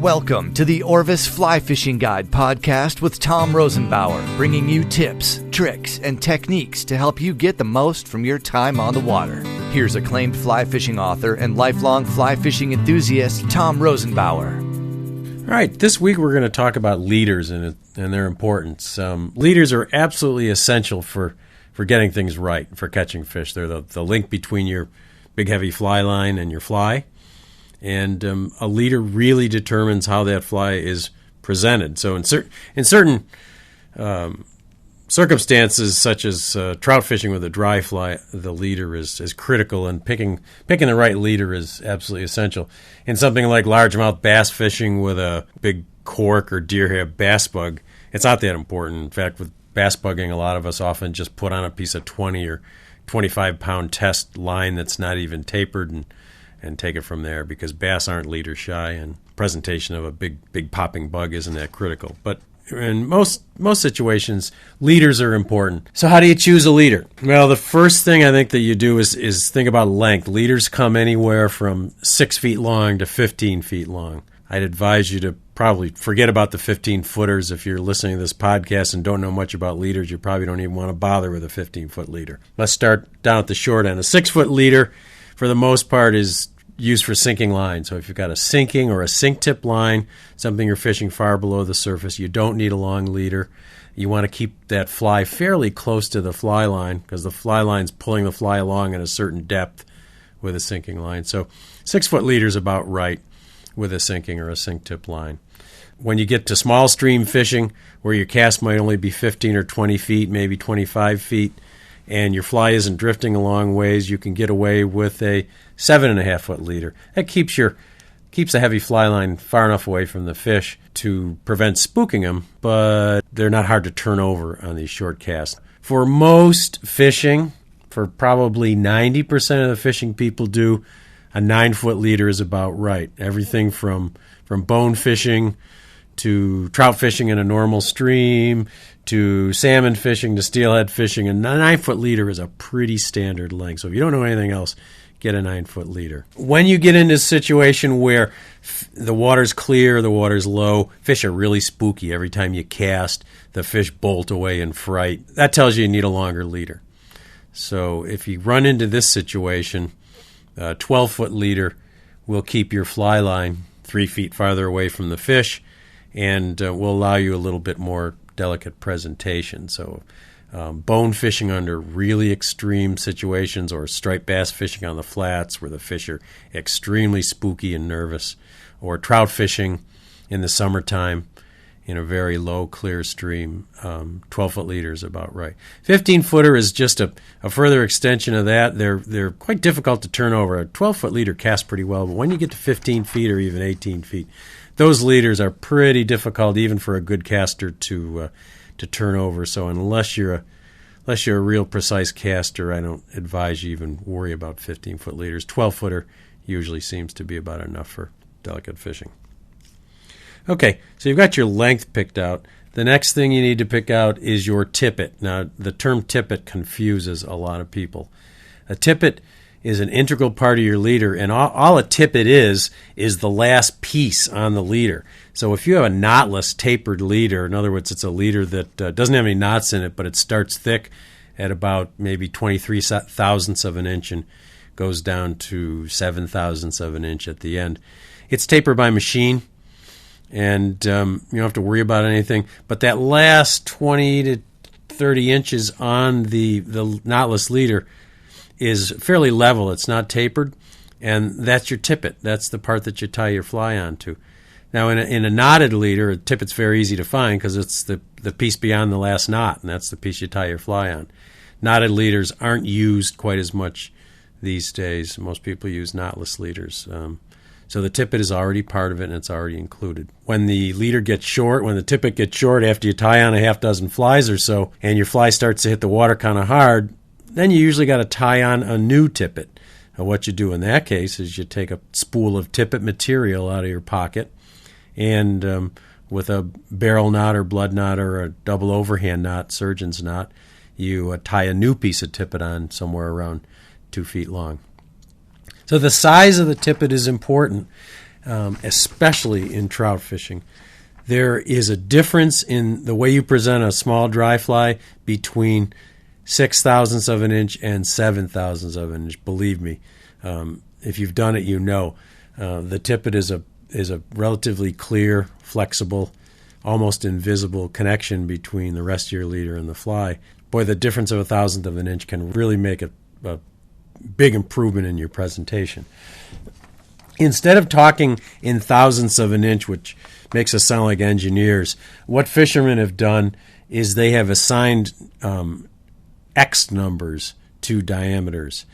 Welcome to the Orvis Fly Fishing Guide podcast with Tom Rosenbauer, bringing you tips, tricks, and techniques to help you get the most from your time on the water. Here's acclaimed fly fishing author and lifelong fly fishing enthusiast, Tom Rosenbauer. All right, this week we're going to talk about leaders and their importance. Leaders are absolutely essential for getting things right, for catching fish. They're the link between your big heavy fly line and your fly. And a leader really determines how that fly is presented. So in certain circumstances, such as trout fishing with a dry fly, the leader is critical, and picking the right leader is absolutely essential. In something like largemouth bass fishing with a big cork or deerhair bass bug, it's not that important. In fact, with bass bugging, a lot of us often just put on a piece of 20 or 25-pound test line that's not even tapered and take it from there, because bass aren't leader shy, and presentation of a big popping bug isn't that critical. But in most situations, leaders are important. So how do you choose a leader? Well, the first thing I think that you do is think about length. Leaders come anywhere from 6 feet long to 15 feet long. I'd advise you to probably forget about the 15-footers. If you're listening to this podcast and don't know much about leaders, you probably don't even want to bother with a 15-foot leader. Let's start down at the short end. A 6-foot leader, for the most part, is used for sinking line. So if you've got a sinking or a sink tip line, something you're fishing far below the surface, you don't need a long leader. You want to keep that fly fairly close to the fly line, because the fly line's pulling the fly along at a certain depth with a sinking line. So 6-foot leader is about right with a sinking or a sink tip line. When you get to small stream fishing, where your cast might only be 15 or 20 feet, maybe 25 feet, and your fly isn't drifting a long ways, you can get away with a 7.5-foot leader. That keeps a heavy fly line far enough away from the fish to prevent spooking them, but they're not hard to turn over on these short casts. For most fishing, for probably 90% of the fishing people do, a 9-foot leader is about right. Everything from bone fishing to trout fishing in a normal stream, to salmon fishing, to steelhead fishing. A 9-foot leader is a pretty standard length. So if you don't know anything else, get a 9-foot leader. When you get into a situation where the water's clear, the water's low, fish are really spooky. Every time you cast, the fish bolt away in fright. That tells you need a longer leader. So if you run into this situation, a 12-foot leader will keep your fly line 3 feet farther away from the fish, and will allow you a little bit more delicate presentation. So bone fishing under really extreme situations, or striped bass fishing on the flats where the fish are extremely spooky and nervous, or trout fishing in the summertime in a very low, clear stream, 12-foot leader is about right. 15-footer is just a further extension of that. They're quite difficult to turn over. A 12-foot leader casts pretty well, but when you get to 15 feet or even 18 feet, those leaders are pretty difficult even for a good caster to turn over. So unless you're a real precise caster, I don't advise you even worry about 15-foot leaders. 12-footer usually seems to be about enough for delicate fishing. Okay, so you've got your length picked out. The next thing you need to pick out is your tippet. Now, the term tippet confuses a lot of people. A tippet is an integral part of your leader, and all a tippet is the last piece on the leader. So if you have a knotless, tapered leader, in other words, it's a leader that doesn't have any knots in it, but it starts thick at about maybe 23 thousandths of an inch and goes down to 7 thousandths of an inch at the end. It's tapered by machine, and you don't have to worry about anything. But that last 20 to 30 inches on the knotless leader is fairly level. It's not tapered, and that's your tippet. That's the part that you tie your fly onto. Now, in a knotted leader, a tippet's very easy to find because it's the piece beyond the last knot, and that's the piece you tie your fly on. Knotted leaders aren't used quite as much these days. Most people use knotless leaders. So the tippet is already part of it, and it's already included. When the leader gets short, when the tippet gets short after you tie on a half dozen flies or so, and your fly starts to hit the water kind of hard, then you usually got to tie on a new tippet. Now, what you do in that case is you take a spool of tippet material out of your pocket, and with a barrel knot or blood knot or a double overhand knot, surgeon's knot, you tie a new piece of tippet on somewhere around 2 feet long. So the size of the tippet is important. especially in trout fishing. There is a difference in the way you present a small dry fly between 6/1000ths of an inch and 7/1000ths of an inch. Believe me, if you've done it, you know. The tippet is a relatively clear, flexible, almost invisible connection between the rest of your leader and the fly. Boy, the difference of 1/1000th of an inch can really make a big improvement in your presentation. Instead of talking in thousandths of an inch, which makes us sound like engineers, what fishermen have done is they have assigned X numbers to diameters.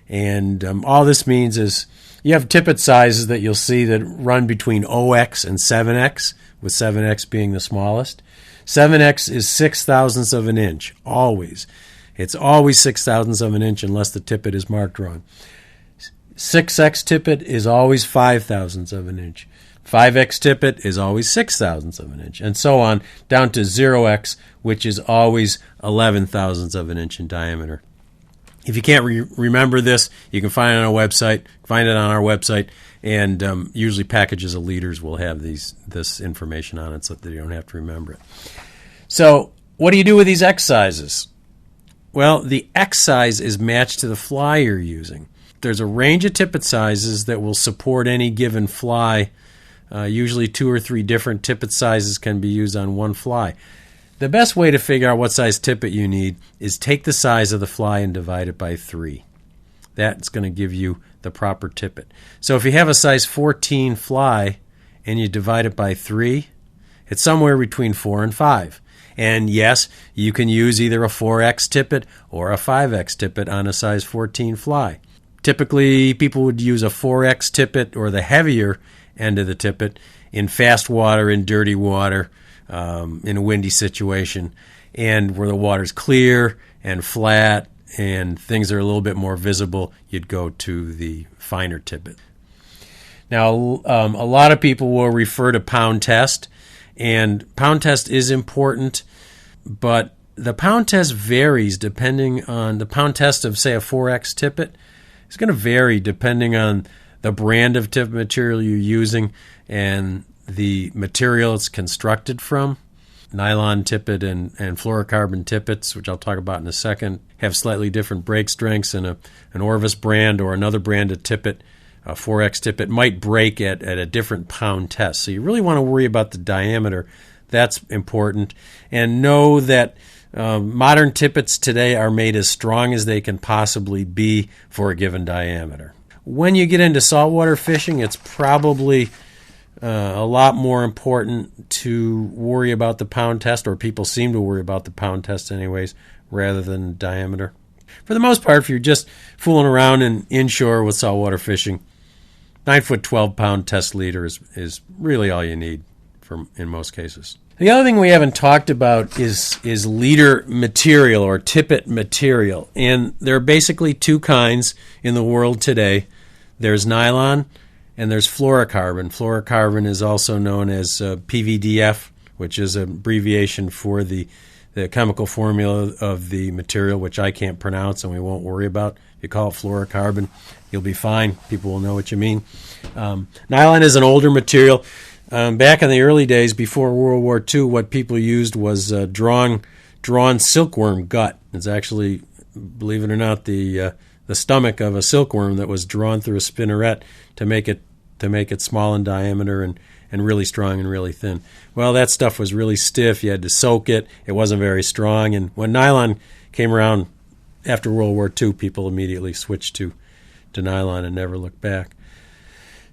And all this means is you have tippet sizes that you'll see that run between 0x and 7x, with 7x being the smallest. 7x is 6/1000ths of an inch, always. It's always 6/1000ths of an inch unless the tippet is marked wrong. 6x tippet is always 5/1000ths of an inch. 5x tippet is always 6/1000ths of an inch, and so on, down to 0x, which is always 11/1000ths of an inch in diameter. If you can't remember this, you can find it on our website, and usually packages of liters will have this information on it so that you don't have to remember it. So what do you do with these X sizes? Well, the X size is matched to the fly you're using. There's a range of tippet sizes that will support any given fly. Usually 2 or 3 different tippet sizes can be used on one fly. The best way to figure out what size tippet you need is take the size of the fly and divide it by 3. That's going to give you the proper tippet. So if you have a size 14 fly and you divide it by 3, it's somewhere between 4 and 5. And yes, you can use either a 4X tippet or a 5X tippet on a size 14 fly. Typically, people would use a 4X tippet or the heavier end of the tippet in fast water, in dirty water, in a windy situation, and where the water's clear and flat and things are a little bit more visible, you'd go to the finer tippet. Now, a lot of people will refer to pound test, and pound test is important, but the pound test varies depending on the pound test of, say, a 4X tippet. It's going to vary depending on the brand of tippet material you're using and the material it's constructed from. Nylon tippet and fluorocarbon tippets, which I'll talk about in a second, have slightly different break strengths, and an Orvis brand or another brand of tippet, a 4X tippet, might break at a different pound test. So you really want to worry about the diameter. That's important. And know that modern tippets today are made as strong as they can possibly be for a given diameter. When you get into saltwater fishing, it's probably a lot more important to worry about the pound test, or people seem to worry about the pound test anyways, rather than diameter. For the most part, if you're just fooling around inshore with saltwater fishing, 9-foot 12-pound test leader is really all you need in most cases. The other thing we haven't talked about is leader material or tippet material. And there are basically 2 kinds in the world today. There's nylon and there's flourocarbon. Flourocarbon is also known as PVDF, which is an abbreviation for the chemical formula of the material, which I can't pronounce and we won't worry about. If you call it fluorocarbon, you'll be fine. People will know what you mean. Nylon is an older material. Back in the early days, before World War II, what people used was drawn silkworm gut. It's actually, believe it or not, the stomach of a silkworm that was drawn through a spinneret to make it small in diameter and really strong and really thin. Well, that stuff was really stiff. You had to soak it. It wasn't very strong. And when nylon came around after World War II, people immediately switched to nylon and never looked back.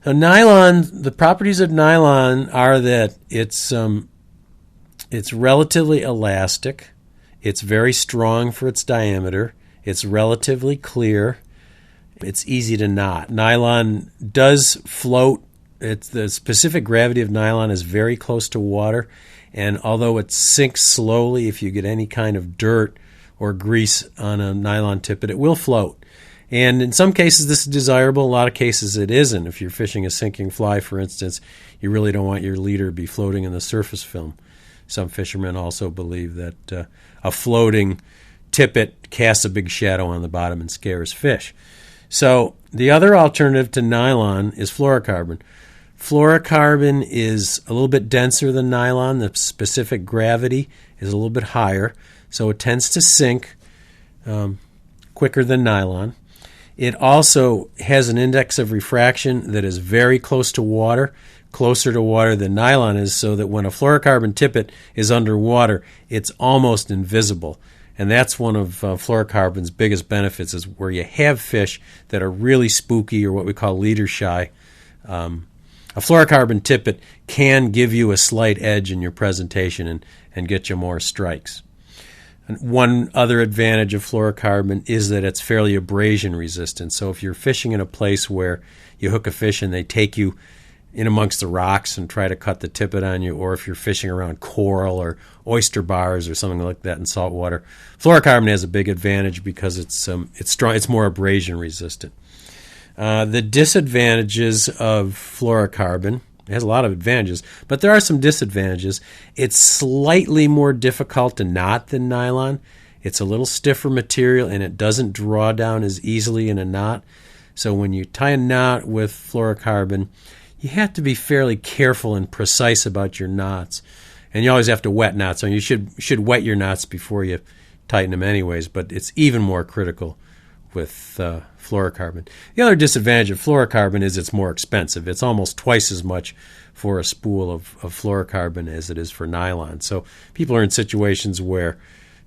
Now, nylon, the properties of nylon are that it's relatively elastic. It's very strong for its diameter. It's relatively clear. It's easy to knot. Nylon does float. The specific gravity of nylon is very close to water, and although it sinks slowly, if you get any kind of dirt or grease on a nylon tippet, it will float. And in some cases, this is desirable. In a lot of cases, it isn't. If you're fishing a sinking fly, for instance, you really don't want your leader to be floating in the surface film. Some fishermen also believe that a floating tippet casts a big shadow on the bottom and scares fish. So the other alternative to nylon is fluorocarbon. Fluorocarbon is a little bit denser than nylon. The specific gravity is a little bit higher, so it tends to sink quicker than nylon. It also has an index of refraction that is very close to water, closer to water than nylon is, so that when a fluorocarbon tippet is underwater, it's almost invisible. And that's one of fluorocarbon's biggest benefits, is where you have fish that are really spooky or what we call leader shy. A fluorocarbon tippet can give you a slight edge in your presentation and get you more strikes. And one other advantage of fluorocarbon is that it's fairly abrasion resistant. So if you're fishing in a place where you hook a fish and they take you in amongst the rocks and try to cut the tippet on you, or if you're fishing around coral or oyster bars or something like that in salt water, fluorocarbon has a big advantage because it's strong, it's more abrasion resistant. The disadvantages of fluorocarbon, it has a lot of advantages, but there are some disadvantages. It's slightly more difficult to knot than nylon. It's a little stiffer material, and it doesn't draw down as easily in a knot. So when you tie a knot with fluorocarbon, you have to be fairly careful and precise about your knots. And you always have to wet knots. So you should wet your knots before you tighten them anyways, but it's even more critical with fluorocarbon. The other disadvantage of fluorocarbon is it's more expensive. It's almost twice as much for a spool of fluorocarbon as it is for nylon. So people are in situations where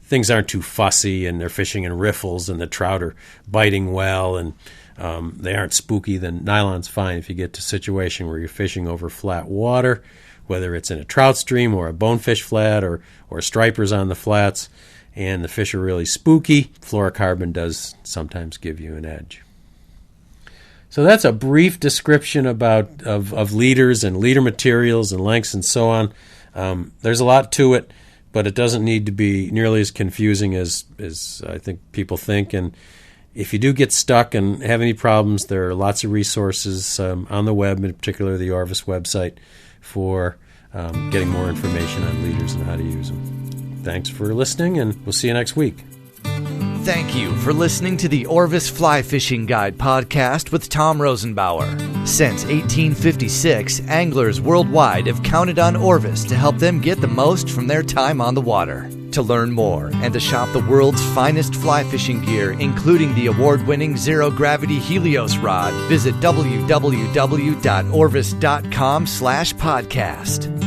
things aren't too fussy and they're fishing in riffles and the trout are biting well and they aren't spooky, then nylon's fine. If you get to a situation where you're fishing over flat water, whether it's in a trout stream or a bonefish flat or stripers on the flats, and the fish are really spooky, fluorocarbon does sometimes give you an edge. So that's a brief description of leaders and leader materials and lengths and so on. There's a lot to it, but it doesn't need to be nearly as confusing as I think people think. And if you do get stuck and have any problems, there are lots of resources on the web, in particular the Orvis website, for getting more information on leaders and how to use them. Thanks for listening, and we'll see you next week. Thank you for listening to the Orvis Fly Fishing Guide podcast with Tom Rosenbauer. Since 1856, anglers worldwide have counted on Orvis to help them get the most from their time on the water. To learn more and to shop the world's finest fly fishing gear, including the award-winning zero-gravity Helios rod, visit www.orvis.com/podcast.